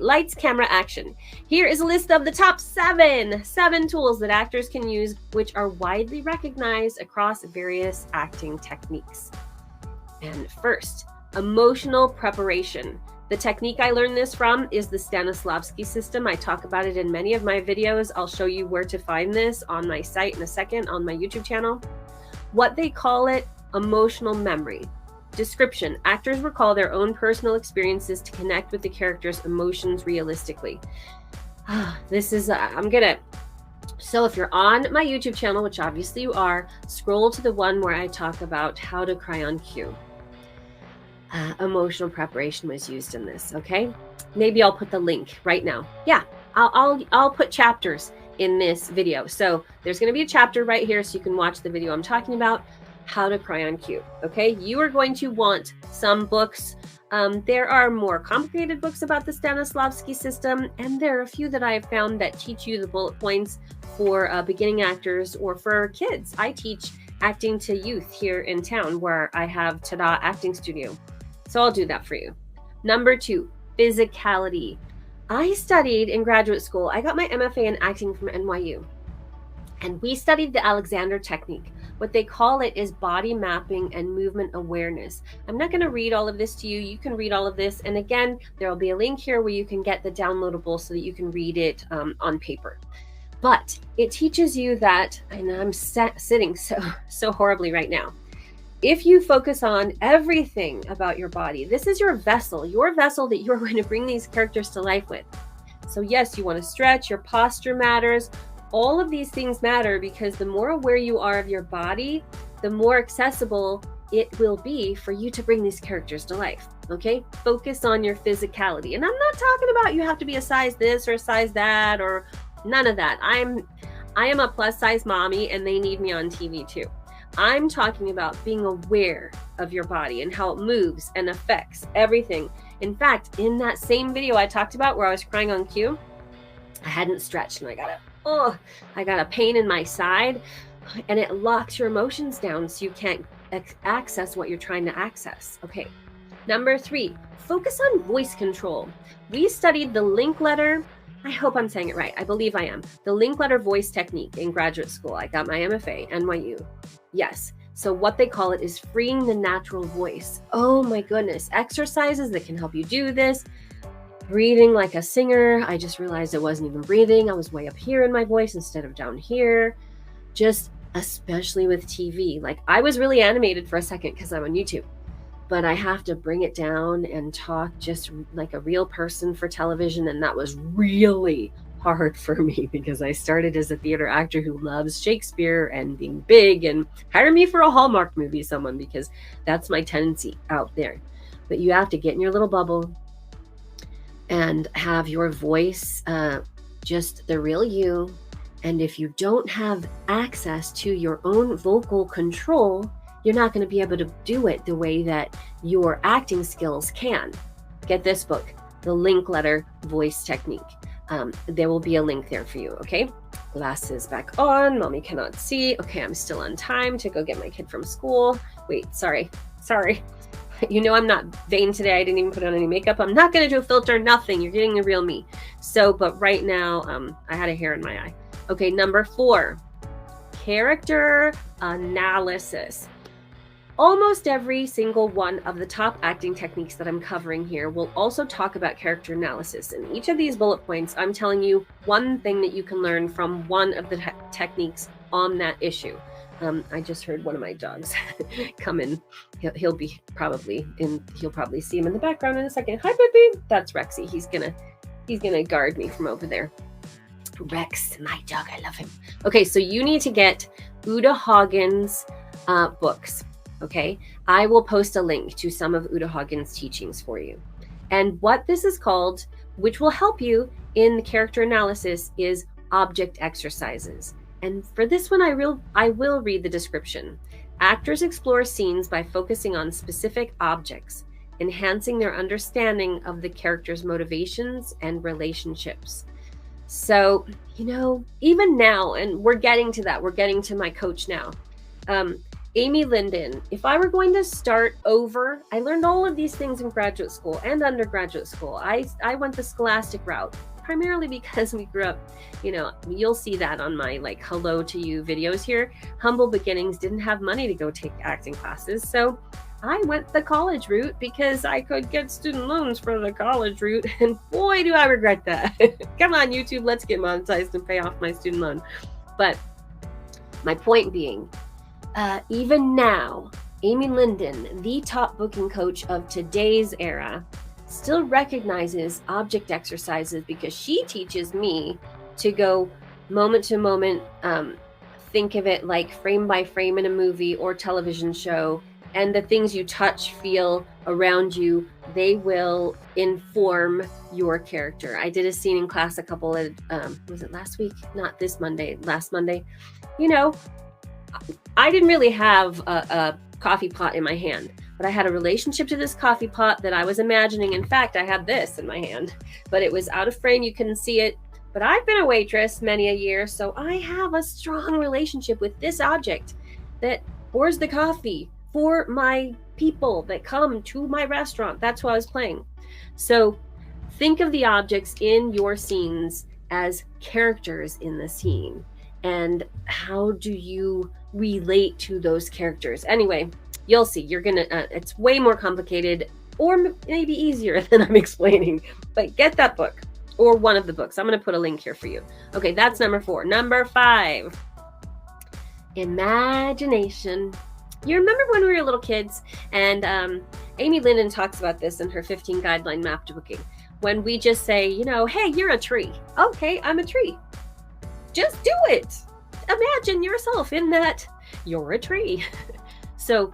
Lights, camera, action. Here is a list of the top seven tools that actors can use, which are widely recognized across various acting techniques. And first, emotional preparation. The technique I learned this from is the Stanislavski system. I talk about it in many of my videos. I'll show you where to find this on my site in a second on my YouTube channel. What they call it, emotional memory. Description: actors recall their own personal experiences to connect with the character's emotions realistically. This is, so if you're on my YouTube channel, which obviously you are, scroll to the one where I talk about how to cry on cue. Emotional preparation was used in this, okay? Maybe I'll put the link right now. Yeah, I'll put chapters in this video. So there's going to be a chapter right here so you can watch the video I'm talking about, how to cry on cue, okay? You are going to want some books. There are more complicated books about the Stanislavski system, and there are a few that I have found that teach you the bullet points for beginning actors or for kids. I teach acting to youth here in town where I have Tada Acting Studio. So I'll do that for you. Number 2, physicality. I studied in graduate school. I got my MFA in acting from NYU. And we studied the Alexander technique. What they call it is body mapping and movement awareness. I'm not going to read all of this to you. You can read all of this. And again, there will be a link here where you can get the downloadable so that you can read it on paper. But it teaches you that, and I'm sitting so horribly right now. If you focus on everything about your body, this is your vessel that you're going to bring these characters to life with. So yes, you want to stretch, your posture matters. All of these things matter because the more aware you are of your body, the more accessible it will be for you to bring these characters to life, okay? Focus on your physicality. And I'm not talking about you have to be a size this or a size that or none of that. I am a plus size mommy and they need me on TV too. I'm talking about being aware of your body and how it moves and affects everything. In fact, in that same video I talked about where I was crying on cue, I hadn't stretched and I got a pain in my side, and it locks your emotions down so you can't access what you're trying to access. Okay. Number 3, focus on voice control. We studied the Linklater, I hope I'm saying it right. I believe I am. The Linklater voice technique in graduate school. I got my MFA, NYU. Yes. So what they call it is freeing the natural voice. Oh my goodness. Exercises that can help you do this. Breathing like a singer. I just realized I wasn't even breathing. I was way up here in my voice instead of down here. Just especially with TV. Like I was really animated for a second because I'm on YouTube. But I have to bring it down and talk just like a real person for television. And that was really hard for me because I started as a theater actor who loves Shakespeare and being big, and hire me for a Hallmark movie, someone, because that's my tendency out there. But you have to get in your little bubble and have your voice just the real you. And if you don't have access to your own vocal control, you're not going to be able to do it the way that your acting skills can. Get this book, The Linklater Voice Technique. There will be a link there for you, okay? Glasses back on, mommy cannot see. Okay, I'm still on time to go get my kid from school. Wait, sorry. You know I'm not vain today. I didn't even put on any makeup. I'm not going to do a filter, nothing. You're getting the real me. So, but right now, I had a hair in my eye. Okay, number 4, character analysis. Almost every single one of the top acting techniques that I'm covering here will also talk about character analysis. In each of these bullet points, I'm telling you one thing that you can learn from one of the techniques on that issue. I just heard one of my dogs come in. He'll be probably in. You'll probably see him in the background in a second. Hi, baby. That's Rexy. He's gonna guard me from over there. Rex, my dog. I love him. Okay, so you need to get Uta Hagen's books. Okay, I will post a link to some of Uta Hagen's teachings for you. And what this is called, which will help you in the character analysis, is object exercises. And for this one, I will read the description. Actors explore scenes by focusing on specific objects, enhancing their understanding of the character's motivations and relationships. So, you know, even now, and we're getting to that, we're getting to my coach now. Amy Lyndon, if I were going to start over, I learned all of these things in graduate school and undergraduate school. I went the scholastic route, primarily because we grew up, you know, you'll see that on my like hello to you videos here. Humble beginnings, didn't have money to go take acting classes. So I went the college route because I could get student loans for the college route. And boy, do I regret that. Come on, YouTube, let's get monetized and pay off my student loan. But my point being, even now, Amy Lyndon, the top booking coach of today's era, still recognizes object exercises because she teaches me to go moment to moment, think of it like frame by frame in a movie or television show, and the things you touch, feel around you, they will inform your character. I did a scene in class a couple of, was it last week? Not this Monday, last Monday. You know, I didn't really have a coffee pot in my hand, but I had a relationship to this coffee pot that I was imagining. In fact, I had this in my hand, but it was out of frame. You couldn't see it. But I've been a waitress many a year, so I have a strong relationship with this object that pours the coffee for my people that come to my restaurant. That's what I was playing. So think of the objects in your scenes as characters in the scene. And how do you relate to those characters? Anyway, you'll see. You're gonna, it's way more complicated or maybe easier than I'm explaining, but get that book or one of the books. I'm gonna put a link here for you. Okay, that's number 4. Number 5, imagination. You remember when we were little kids, and Amy Lyndon talks about this in her 15 guideline map to booking. When we just say, you know, hey, you're a tree. Okay, I'm a tree. Just do it. Imagine yourself in that you're a tree. So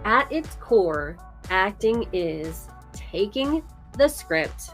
at its core, acting is taking the script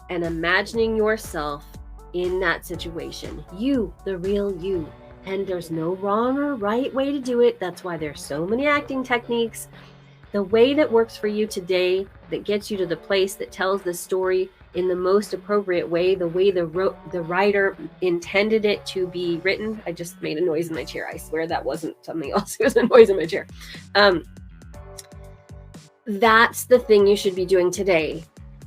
and imagining yourself in that situation. You, the real you. And there's no wrong or right way to do it. That's why there's so many acting techniques. The way that works for you today, that gets you to the place that tells the story in the most appropriate way, the way the writer intended it to be written. I just made a noise in my chair. I swear that wasn't something else. It was a noise in my chair. That's the thing you should be doing today.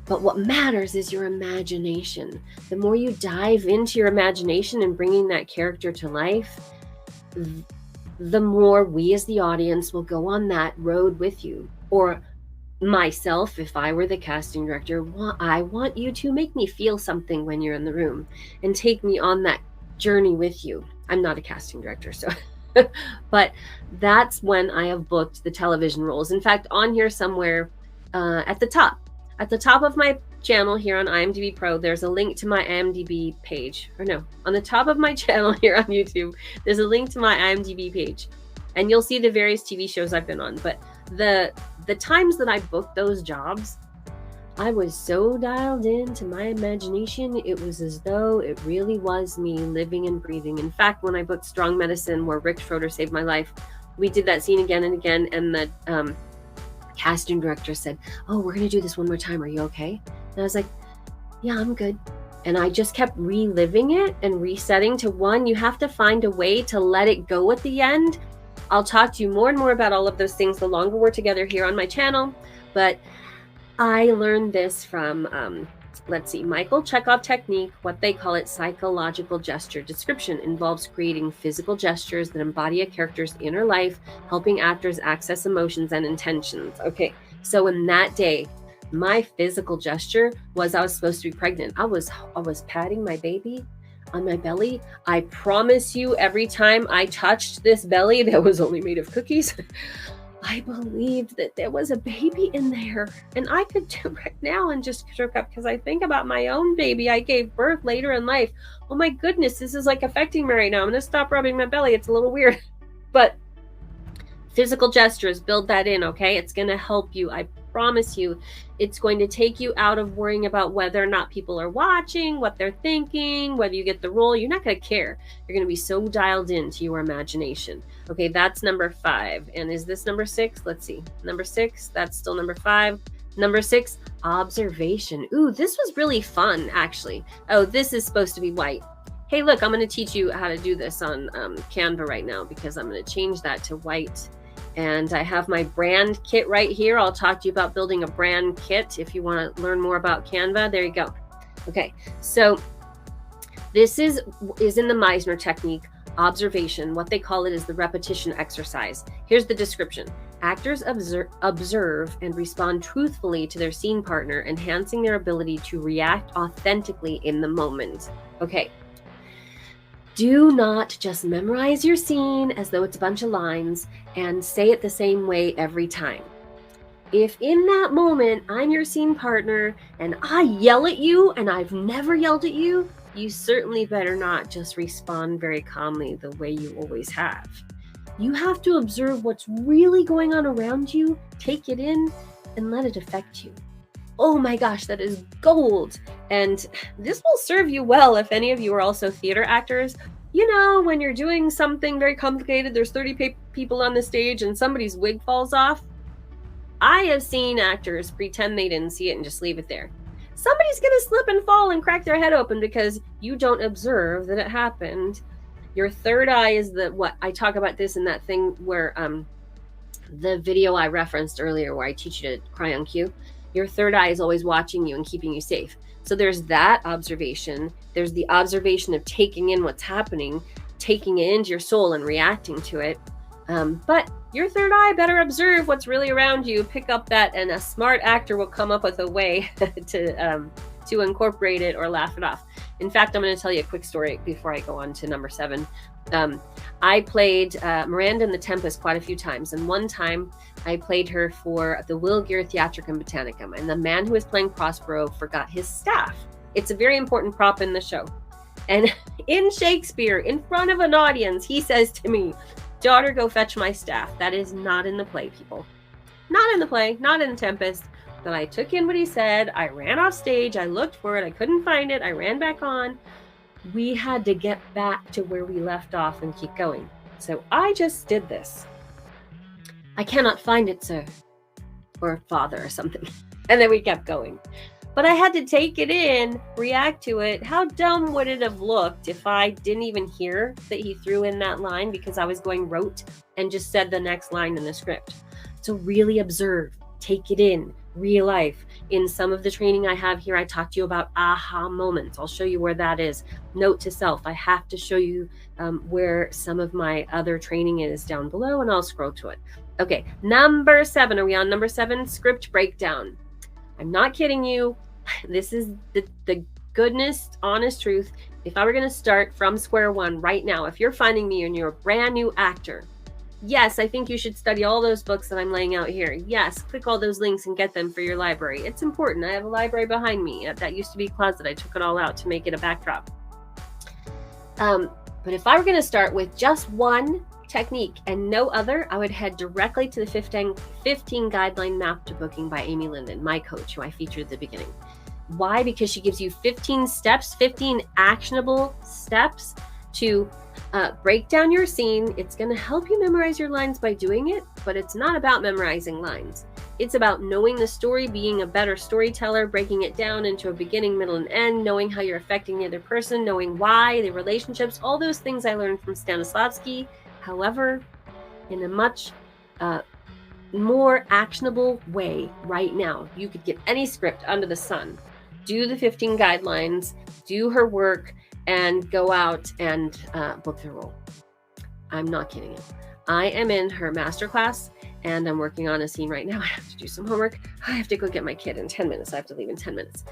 But what matters is your imagination. The more you dive into your imagination and bringing that character to life, the more we as the audience will go on that road with you. Or myself, if I were the casting director, I want you to make me feel something when you're in the room and take me on that journey with you. I'm not a casting director, so but that's when I have booked the television roles. In fact, on here somewhere at the top of my channel here on IMDb Pro, there's a link to my IMDb page. Or no, on the top of my channel here on YouTube, there's a link to my IMDb page. And you'll see the various TV shows I've been on. But the times that I booked those jobs, I was so dialed into my imagination. It was as though it really was me living and breathing. In fact, when I booked Strong Medicine, where Rick Schroeder saved my life, we did that scene again and again. And the casting director said, oh, we're going to do this one more time. Are you okay? And I was like, yeah, I'm good. And I just kept reliving it and resetting to one. You have to find a way to let it go at the end. I'll talk to you more and more about all of those things the longer we're together here on my channel. But I learned this from, let's see, Michael Chekhov technique, what they call it, psychological gesture description, involves creating physical gestures that embody a character's inner life, helping actors access emotions and intentions. Okay, so in that day, my physical gesture was I was supposed to be pregnant. I was patting my baby on my belly. I promise you, every time I touched this belly that was only made of cookies, I believed that there was a baby in there. And I could do right now and just choke up because I think about my own baby I gave birth later in life. Oh my goodness, this is like affecting me right now. I'm going to stop rubbing my belly. It's a little weird. But physical gestures, build that in, okay? It's going to help you. I promise you, it's going to take you out of worrying about whether or not people are watching, what they're thinking, whether you get the role. You're not going to care. You're going to be so dialed into your imagination. Okay, that's number 5. And is this number 6? Let's see. Number 6, that's still number 5. Number 6, observation. Ooh, this was really fun, actually. Oh, this is supposed to be white. Hey, look, I'm going to teach you how to do this on Canva right now because I'm going to change that to white. And I have my brand kit right here. I'll talk to you about building a brand kit if you want to learn more about Canva. There you go. Okay, so this is in the Meisner technique, observation. What they call it is the repetition exercise. Here's the description. Actors observe and respond truthfully to their scene partner, enhancing their ability to react authentically in the moment. Okay. Do not just memorize your scene as though it's a bunch of lines and say it the same way every time. If in that moment I'm your scene partner and I yell at you and I've never yelled at you, you certainly better not just respond very calmly the way you always have. You have to observe what's really going on around you, take it in, and let it affect you. Oh my gosh, that is gold. And this will serve you well if any of you are also theater actors. You know, when you're doing something very complicated, there's 30 people on the stage and somebody's wig falls off. I have seen actors pretend they didn't see it and just leave it there. Somebody's going to slip and fall and crack their head open because you don't observe that it happened. Your third eye is what I talk about this in that thing where the video I referenced earlier where I teach you to cry on cue. Your third eye is always watching you and keeping you safe. So there's that observation. There's the observation of taking in what's happening, taking it into your soul and reacting to it. But your third eye better observe what's really around you, pick up that, and a smart actor will come up with a way to incorporate it or laugh it off. In fact, I'm going to tell you a quick story before I go on to number 7. I played Miranda in The Tempest quite a few times, and one time I played her for the Will Gear Theatricum Botanicum, and the man who was playing Prospero forgot his staff. It's a very important prop in the show. And in Shakespeare, in front of an audience, he says to me, "Daughter, go fetch my staff." That is not in the play, people. Not in the play, not in The Tempest. But I took in what he said. I ran off stage. I looked for it. I couldn't find it. I ran back on. We had to get back to where we left off and keep going. So I just did this. "I cannot find it, sir," or "father," or something. And then we kept going. But I had to take it in, react to it. How dumb would it have looked if I didn't even hear that he threw in that line because I was going rote and just said the next line in the script? So really observe, take it in, real life. In some of the training I have here, I talk to you about aha moments. I'll show you where that is. Note to self, I have to show you where some of my other training is down below, and I'll scroll to it. Okay, number 7. Are we on number 7? Script breakdown. I'm not kidding you. This is the goodness, honest truth. If I were going to start from square one right now, if you're finding me and you're a brand new actor, yes, I think you should study all those books that I'm laying out here. Yes, click all those links and get them for your library. It's important. I have a library behind me. That used to be a closet. I took it all out to make it a backdrop. But if I were going to start with just one technique and no other, I would head directly to the 15 guideline map to booking by Amy Lyndon, my coach, who I featured at the beginning. Why? Because she gives you 15 steps, 15 actionable steps to break down your scene. It's going to help you memorize your lines by doing it, but it's not about memorizing lines. It's about knowing the story, being a better storyteller, breaking it down into a beginning, middle, and end, knowing how you're affecting the other person, knowing why, the relationships, all those things I learned from Stanislavski. However, in a much more actionable way right now. You could get any script under the sun, do the 15 guidelines, do her work, and go out and book the role. I'm not kidding you. I am in her masterclass, and I'm working on a scene right now. I have to do some homework. I have to go get my kid in 10 minutes. I have to leave in 10 minutes.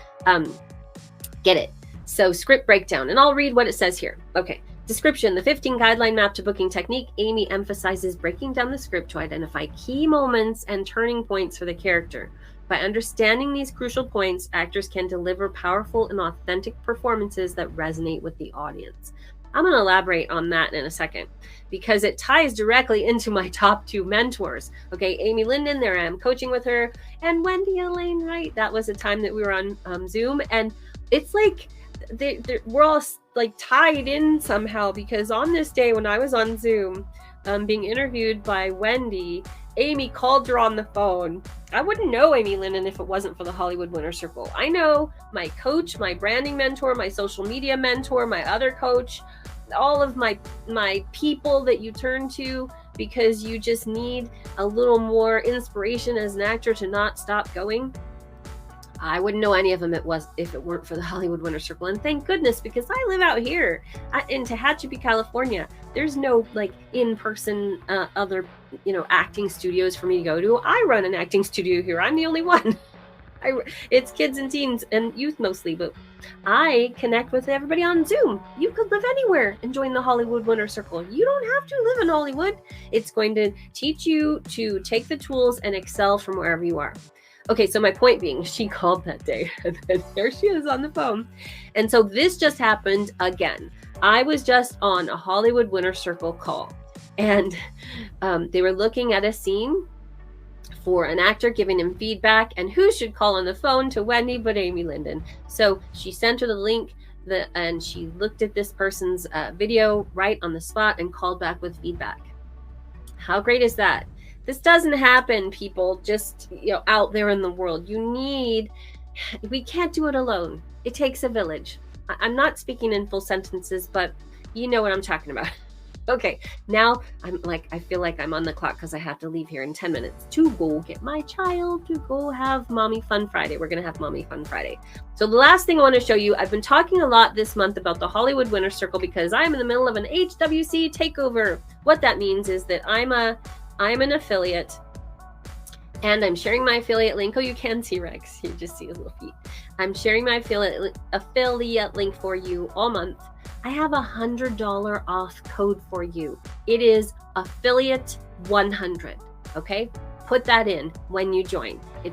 Get it. So script breakdown, and I'll read what it says here. Okay. Description: the 15 guideline map to booking technique. Amy emphasizes breaking down the script to identify key moments and turning points for the character. By understanding these crucial points, actors can deliver powerful and authentic performances that resonate with the audience. I'm going to elaborate on that in a second because it ties directly into my top 2 mentors. Okay, Amy Lyndon, there I am coaching with her, and Wendy Elaine Wright. That was a time that we were on Zoom, and it's like we're all like tied in somehow, because on this day when I was on Zoom being interviewed by Wendy, Amy called her on the phone. I wouldn't know Amy Lyndon if it wasn't for the Hollywood Winner Circle. I know my coach, my branding mentor, my social media mentor, my other coach, all of my people that you turn to because you just need a little more inspiration as an actor to not stop going, I wouldn't know any of them if it weren't for the Hollywood Winter Circle. And thank goodness, because I live out here in Tehachapi, California. There's no like in-person other, acting studios for me to go to. I run an acting studio here. I'm the only one. It's kids and teens and youth mostly, but I connect with everybody on Zoom. You could live anywhere and join the Hollywood Winter Circle. You don't have to live in Hollywood. It's going to teach you to take the tools and excel from wherever you are. Okay, so my point being, she called that day, and then there she is on the phone. And so this just happened again. I was just on a Hollywood Winter Circle call, and they were looking at a scene for an actor, giving him feedback, and who should call on the phone to Wendy but Amy Lyndon. So she sent her the link, and she looked at this person's video right on the spot and called back with feedback. How great is that? This doesn't happen, people, just out there in the world. We can't do it alone. It takes a village. I'm not speaking in full sentences, but you know what I'm talking about. Okay, now I feel like I'm on the clock because I have to leave here in 10 minutes to go get my child to go have Mommy Fun Friday. We're going to have Mommy Fun Friday. So the last thing I want to show you, I've been talking a lot this month about the Hollywood Winter Circle because I'm in the middle of an HWC takeover. What that means is that I'm an affiliate, and I'm sharing my affiliate link. Oh, you can see Rex. You just see his little feet. I'm sharing my affiliate link for you all month. I have $100 off code for you. It is affiliate 100. Okay, put that in when you join. It's